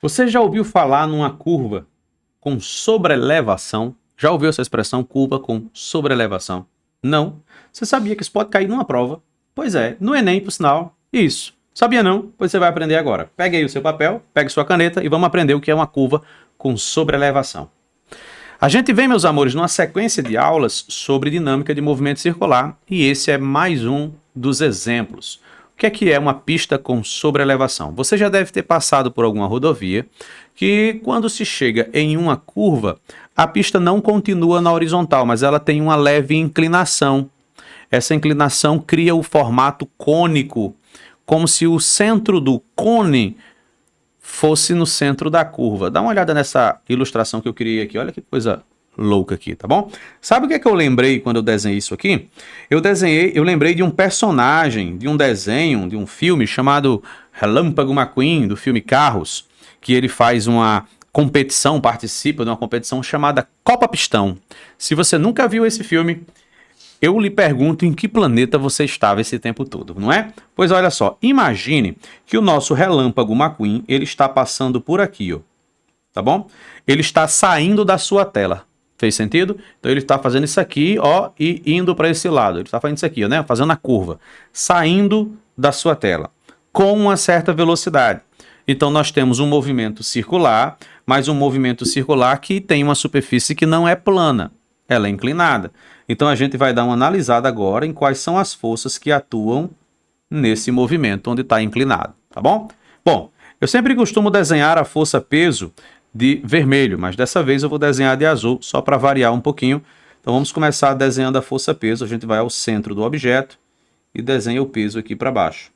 Você já ouviu falar numa curva com sobrelevação? Já ouviu essa expressão, curva com sobrelevação? Não? Você sabia que isso pode cair numa prova? Pois é, no Enem, por sinal. Isso. Sabia não? Pois você vai aprender agora. Pegue aí o seu papel, pegue sua caneta e vamos aprender o que é uma curva com sobrelevação. A gente vem, meus amores, numa sequência de aulas sobre dinâmica de movimento circular e esse é mais um dos exemplos. O que é uma pista com sobrelevação? Você já deve ter passado por alguma rodovia que, quando se chega em uma curva, a pista não continua na horizontal, mas ela tem uma leve inclinação. Essa inclinação cria o formato cônico, como se o centro do cone fosse no centro da curva. Dá uma olhada nessa ilustração que eu criei aqui. Olha que coisa louca aqui, tá bom? Sabe o que é que eu lembrei quando eu desenhei isso aqui? Eu lembrei de um personagem, de um desenho, de um filme chamado Relâmpago McQueen, do filme Carros, que ele faz uma competição, participa de uma competição chamada Copa Pistão. Se você nunca viu esse filme, eu lhe pergunto em que planeta você estava esse tempo todo, não é? Pois olha só, imagine que o nosso Relâmpago McQueen, ele está passando por aqui, ó, tá bom? Ele está saindo da sua tela. Fez sentido? Então ele está fazendo isso aqui, ó, e indo para esse lado. Ele está fazendo isso aqui, ó, né? Fazendo a curva, saindo da sua tela, com uma certa velocidade. Então nós temos um movimento circular, mas um movimento circular que tem uma superfície que não é plana, ela é inclinada. Então a gente vai dar uma analisada agora em quais são as forças que atuam nesse movimento onde está inclinado, tá bom? Bom, eu sempre costumo desenhar a força-peso de vermelho, mas dessa vez eu vou desenhar de azul, só para variar um pouquinho. Então vamos começar desenhando a força-peso. A gente vai ao centro do objeto e desenha o peso aqui para baixo.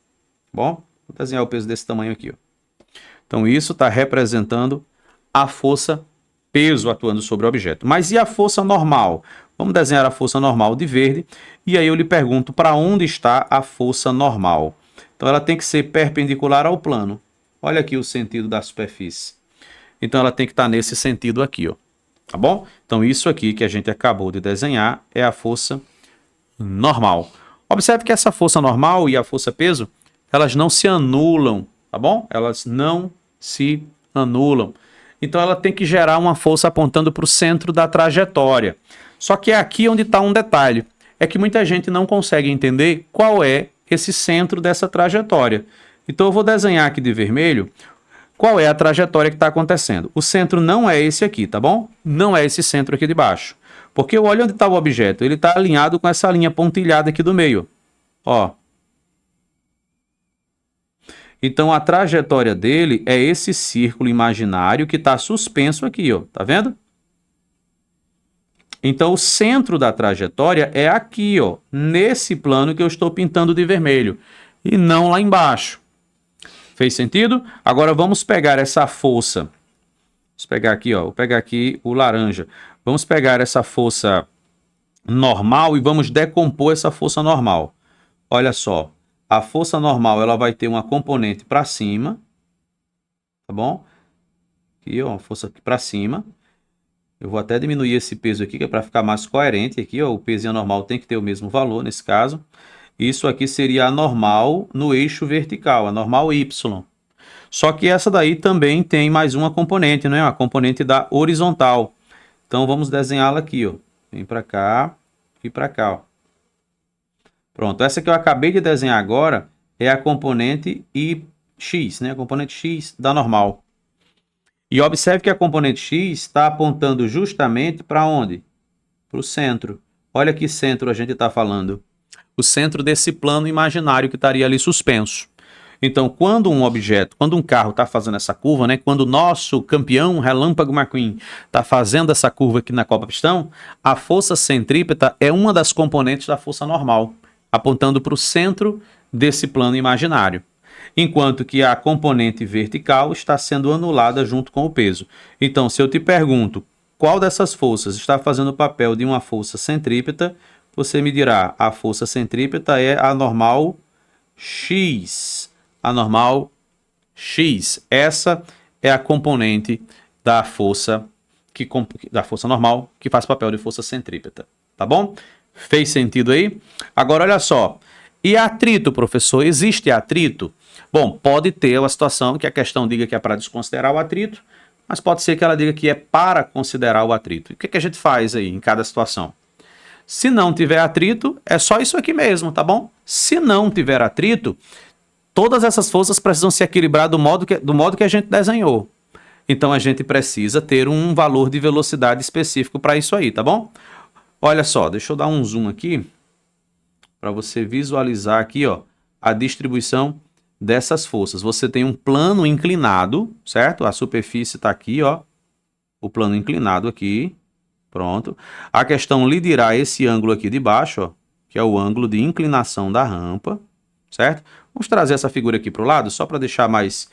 Bom, vou desenhar o peso desse tamanho aqui, ó. Então isso está representando a força-peso atuando sobre o objeto. Mas e a força normal? Vamos desenhar a força normal de verde e aí eu lhe pergunto para onde está a força normal. Então ela tem que ser perpendicular ao plano. Olha aqui o sentido da superfície. Então ela tem que estar nesse sentido aqui, ó. Tá bom? Então isso aqui que a gente acabou de desenhar é a força normal. Observe que essa força normal e a força peso, elas não se anulam, tá bom? Elas não se anulam. Então ela tem que gerar uma força apontando para o centro da trajetória. Só que é aqui onde está um detalhe. É que muita gente não consegue entender qual é esse centro dessa trajetória. Então eu vou desenhar aqui de vermelho qual é a trajetória que está acontecendo. O centro não é esse aqui, tá bom? Não é esse centro aqui de baixo. Porque eu olho onde está o objeto. Ele está alinhado com essa linha pontilhada aqui do meio. Ó. Então a trajetória dele é esse círculo imaginário que está suspenso aqui, ó. Tá vendo? Então o centro da trajetória é aqui, ó, nesse plano que eu estou pintando de vermelho, e não lá embaixo. Fez sentido? Agora vamos pegar essa força. Vamos pegar aqui, ó, vou pegar aqui o laranja. Vamos pegar essa força normal e vamos decompor essa força normal. Olha só, a força normal ela vai ter uma componente para cima, tá bom? Aqui, ó, uma força para cima. Eu vou até diminuir esse peso aqui, que é para ficar mais coerente aqui, ó. O peso normal tem que ter o mesmo valor nesse caso. Isso aqui seria a normal no eixo vertical, a normal Y. Só que essa daí também tem mais uma componente, não é? A componente da horizontal. Então vamos desenhá-la aqui, ó. Vem para cá e para cá, ó. Pronto, essa que eu acabei de desenhar agora é a componente X, né? A componente X da normal. E observe que a componente X está apontando justamente para onde? Para o centro. Olha que centro a gente está falando. O centro desse plano imaginário que estaria ali suspenso. Então, quando um objeto, quando um carro está fazendo essa curva, né, quando o nosso campeão Relâmpago McQueen está fazendo essa curva aqui na Copa Pistão, a força centrípeta é uma das componentes da força normal, apontando para o centro desse plano imaginário. Enquanto que a componente vertical está sendo anulada junto com o peso. Então, se eu te pergunto qual dessas forças está fazendo o papel de uma força centrípeta, você me dirá, a força centrípeta é a normal X. A normal X. Essa é a componente da força normal que faz papel de força centrípeta. Tá bom? Fez sentido aí? Agora, olha só. E atrito, professor? Existe atrito? Bom, pode ter uma situação que a questão diga que é para desconsiderar o atrito, mas pode ser que ela diga que é para considerar o atrito. E o que a gente faz aí em cada situação? Se não tiver atrito, é só isso aqui mesmo, tá bom? Se não tiver atrito, todas essas forças precisam se equilibrar do modo que a gente desenhou. Então a gente precisa ter um valor de velocidade específico para isso aí, tá bom? Olha só, deixa eu dar um zoom aqui para você visualizar aqui, ó, a distribuição dessas forças. Você tem um plano inclinado, certo? A superfície está aqui, ó, o plano inclinado aqui. Pronto. A questão lhe dirá esse ângulo aqui de baixo, ó, que é o ângulo de inclinação da rampa, certo? Vamos trazer essa figura aqui para o lado, só para deixar mais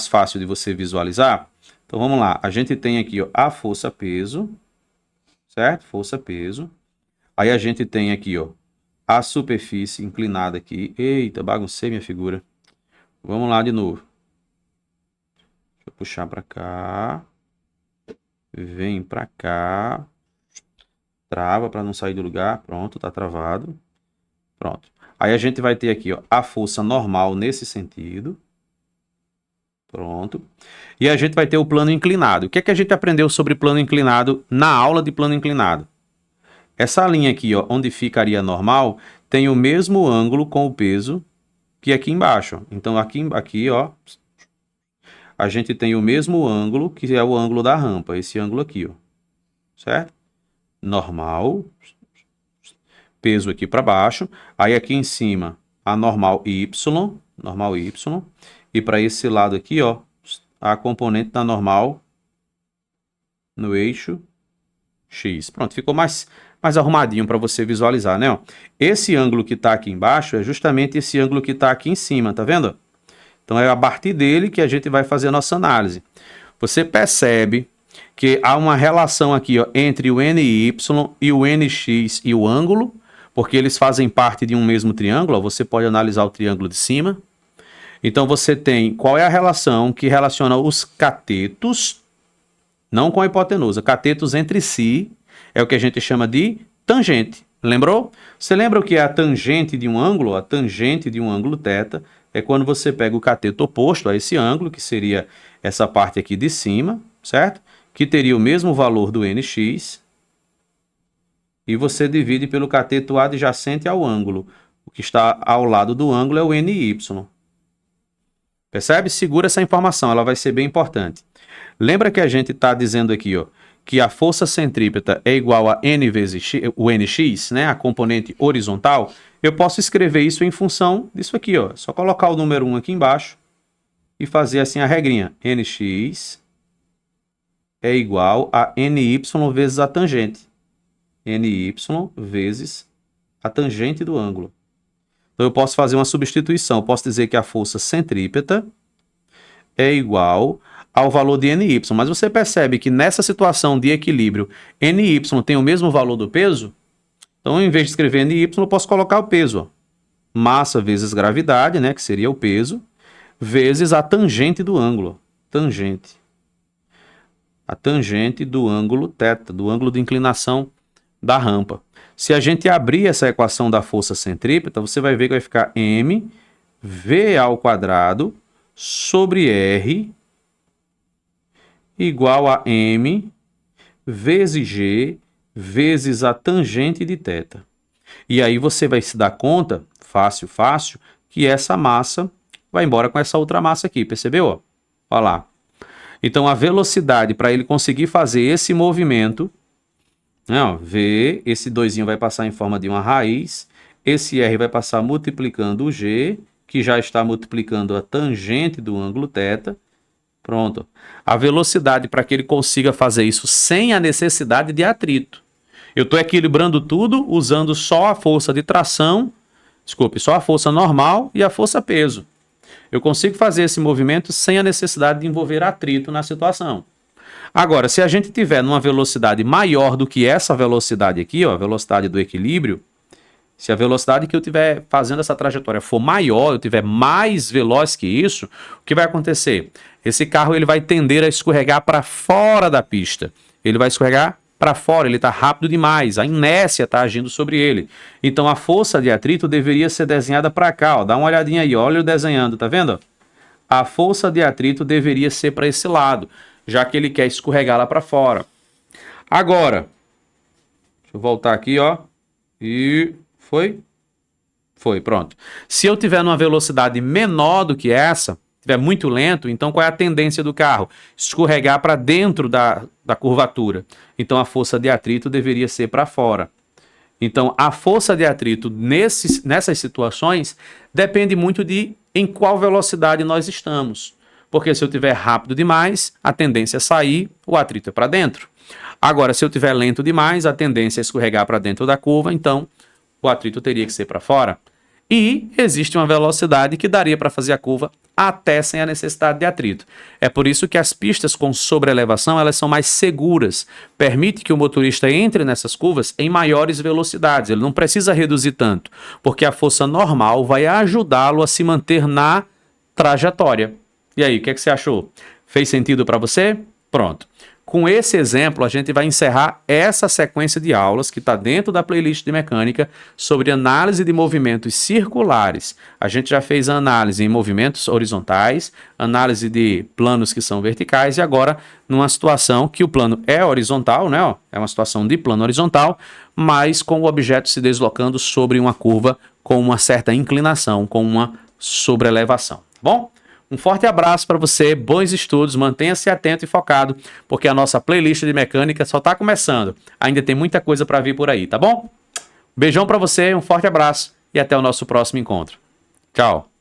fácil de você visualizar. Então, vamos lá. A gente tem aqui, ó, a força-peso, certo? Força-peso. Aí a gente tem aqui, ó, a superfície inclinada aqui. Eita, baguncei minha figura. Vamos lá de novo. Deixa eu puxar para cá. Vem para cá. Trava para não sair do lugar. Pronto, tá travado. Pronto. Aí a gente vai ter aqui, ó, a força normal nesse sentido. Pronto. E a gente vai ter o plano inclinado. O que é que a gente aprendeu sobre plano inclinado na aula de plano inclinado? Essa linha aqui, ó, onde ficaria normal, tem o mesmo ângulo com o peso que aqui embaixo. Então aqui, ó, a gente tem o mesmo ângulo, que é o ângulo da rampa, esse ângulo aqui, ó. Certo? Normal, peso aqui para baixo, aí aqui em cima a normal y, e para esse lado aqui, ó, a componente da normal no eixo x. Pronto, ficou mais arrumadinho para você visualizar, né? Ó. Esse ângulo que está aqui embaixo é justamente esse ângulo que está aqui em cima, tá vendo? Então é a partir dele que a gente vai fazer a nossa análise. Você percebe que há uma relação aqui, ó, entre o NY e o NX e o ângulo, porque eles fazem parte de um mesmo triângulo. Ó, você pode analisar o triângulo de cima. Então você tem qual é a relação que relaciona os catetos, não com a hipotenusa, catetos entre si, é o que a gente chama de tangente. Lembrou? Você lembra o que é a tangente de um ângulo? A tangente de um ângulo θ é quando você pega o cateto oposto a esse ângulo, que seria essa parte aqui de cima, certo? Que teria o mesmo valor do NX, e você divide pelo cateto adjacente ao ângulo. O que está ao lado do ângulo é o NY. Percebe? Segura essa informação, ela vai ser bem importante. Lembra que a gente está dizendo aqui, ó, que a força centrípeta é igual a N vezes X, o NX, né, a componente horizontal. Eu posso escrever isso em função disso aqui, ó. Só colocar o número 1 aqui embaixo e fazer assim a regrinha. NX é igual a NY vezes a tangente. NY vezes a tangente do ângulo. Então eu posso fazer uma substituição. Eu posso dizer que a força centrípeta é igual ao valor de NY. Mas você percebe que nessa situação de equilíbrio, NY tem o mesmo valor do peso? Então, em vez de escrever NY, eu posso colocar o peso. Ó. Massa vezes gravidade, né, que seria o peso, vezes a tangente do ângulo. Tangente. A tangente do ângulo θ, do ângulo de inclinação da rampa. Se a gente abrir essa equação da força centrípeta, você vai ver que vai ficar mv ao quadrado sobre r igual a m vezes g vezes a tangente de θ. E aí você vai se dar conta, fácil, que essa massa vai embora com essa outra massa aqui, percebeu? Olha lá. Então a velocidade para ele conseguir fazer esse movimento, né, ó, V, esse 2 vai passar em forma de uma raiz, esse R vai passar multiplicando o G, que já está multiplicando a tangente do ângulo θ. Pronto. A velocidade para que ele consiga fazer isso sem a necessidade de atrito. Eu estou equilibrando tudo usando só a força de tração, só a força normal e a força peso. Eu consigo fazer esse movimento sem a necessidade de envolver atrito na situação. Agora, se a gente tiver numa velocidade maior do que essa velocidade aqui, ó, a velocidade do equilíbrio, se a velocidade que eu estiver fazendo essa trajetória for maior, eu tiver mais veloz que isso, o que vai acontecer? Esse carro ele vai tender a escorregar para fora da pista. Ele vai escorregar para fora, ele está rápido demais, a inércia está agindo sobre ele. Então a força de atrito deveria ser desenhada para cá, ó. Dá uma olhadinha aí, olha eu desenhando, tá vendo? A força de atrito deveria ser para esse lado, já que ele quer escorregar lá para fora. Agora, deixa eu voltar aqui, ó. E foi? Foi, pronto. Se eu tiver numa velocidade menor do que essa, estiver muito lento, então qual é a tendência do carro? Escorregar para dentro da curvatura. Então a força de atrito deveria ser para fora. Então a força de atrito nessas situações depende muito de em qual velocidade nós estamos. Porque se eu estiver rápido demais, a tendência é sair, o atrito é para dentro. Agora, se eu estiver lento demais, a tendência é escorregar para dentro da curva, então o atrito teria que ser para fora. E existe uma velocidade que daria para fazer a curva até sem a necessidade de atrito. É por isso que as pistas com sobrelevação elas são mais seguras. Permite que o motorista entre nessas curvas em maiores velocidades. Ele não precisa reduzir tanto, porque a força normal vai ajudá-lo a se manter na trajetória. E aí, o que é que você achou? Fez sentido para você? Pronto. Com esse exemplo, a gente vai encerrar essa sequência de aulas que está dentro da playlist de mecânica sobre análise de movimentos circulares. A gente já fez a análise em movimentos horizontais, análise de planos que são verticais e agora numa situação que o plano é horizontal, né? Ó, é uma situação de plano horizontal, mas com o objeto se deslocando sobre uma curva com uma certa inclinação, com uma sobrelevação. Tá bom? Um forte abraço para você, bons estudos, mantenha-se atento e focado, porque a nossa playlist de mecânica só está começando. Ainda tem muita coisa para vir por aí, tá bom? Beijão para você, um forte abraço e até o nosso próximo encontro. Tchau!